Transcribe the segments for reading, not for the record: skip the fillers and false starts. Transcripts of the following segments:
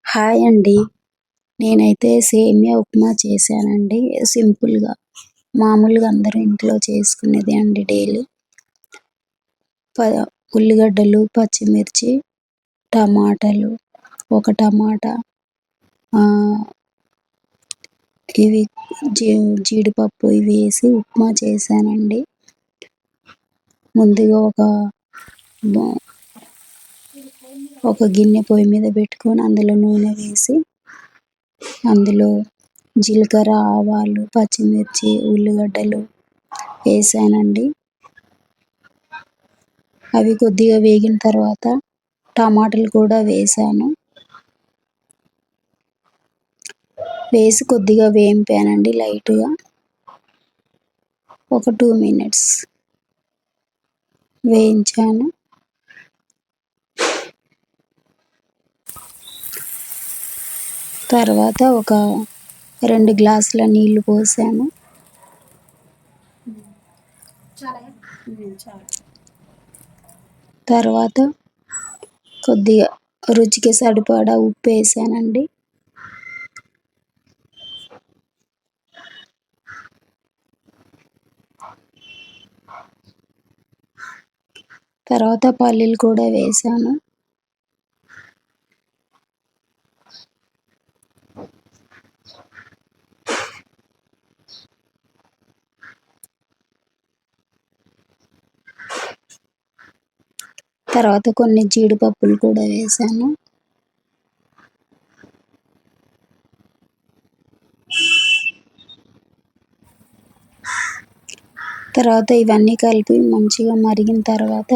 Hi అండి. నేనైతే సేమియా ఉప్మా చేశానండి. సింపుల్‌గా. మామూలుగా అందరూ ఇంట్లో చేసుకునేదే అండి డైలీ. ప ఉల్లిగడ్డలు, పచ్చిమిర్చి, టమాటాలు, ఒక టమాటా, ఆహ్, ఇవి జీ జీడిపప్పు ఇవి వేసి ఉప్మా చేశానండి. ముందుగా బ ఒక గిన్నె పొయ్యి మీద పెట్టుకొని అందులో నూనె వేసి, అందులో జీలకర్ర, ఆవాలు, పచ్చిమిర్చి, ఉల్లిగడ్డలు వేసానండి. అవి కొద్దిగా వేగిన తర్వాత టమాటాలు కూడా వేసాను. వేసి కొద్దిగా వేంపానండి లైట్‌గా. ఒక 2 మినిట్స్ వేయించాను. తర్వాత ఒక 2 గ్లాసుల నీళ్లు పోసాను. తర్వాత కొద్దిగా రుచికి సరిపడా ఉప్పేసానండి. తర్వాత పల్లీలు కూడా వేసాను. తర్వాత కొన్ని జీడిపప్పులు కూడా వేసాను. తర్వాత ఇవన్నీ కలిపి మంచిగా మరిగిన తర్వాత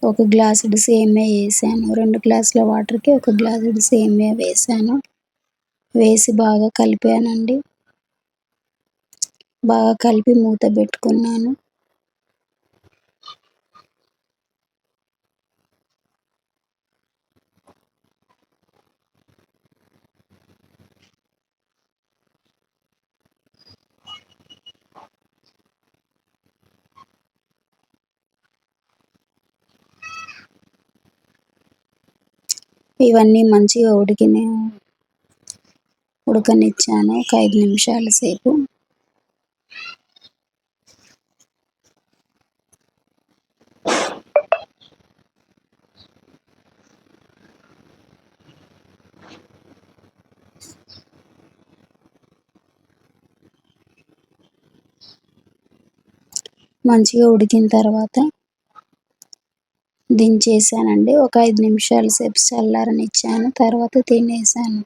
ఒక గ్లాసుడు సేమియా వేసాను. 2 గ్లాసుల వాటర్‌కి ఒక గ్లాసుడు సేమియా వేసాను. వేసి బాగా కలిపానండి. బాగా కలిపి మూత పెట్టుకున్నాను. ఇవన్నీ మంచిగా ఉడకనిచ్చాను ఒక 5 నిమిషాల సేపు. మంచిగా ఉడికిన తర్వాత దించేసానండి. ఒక 5 నిమిషాల సేపు చల్లారనిచ్చాను. తర్వాత తినేసాను.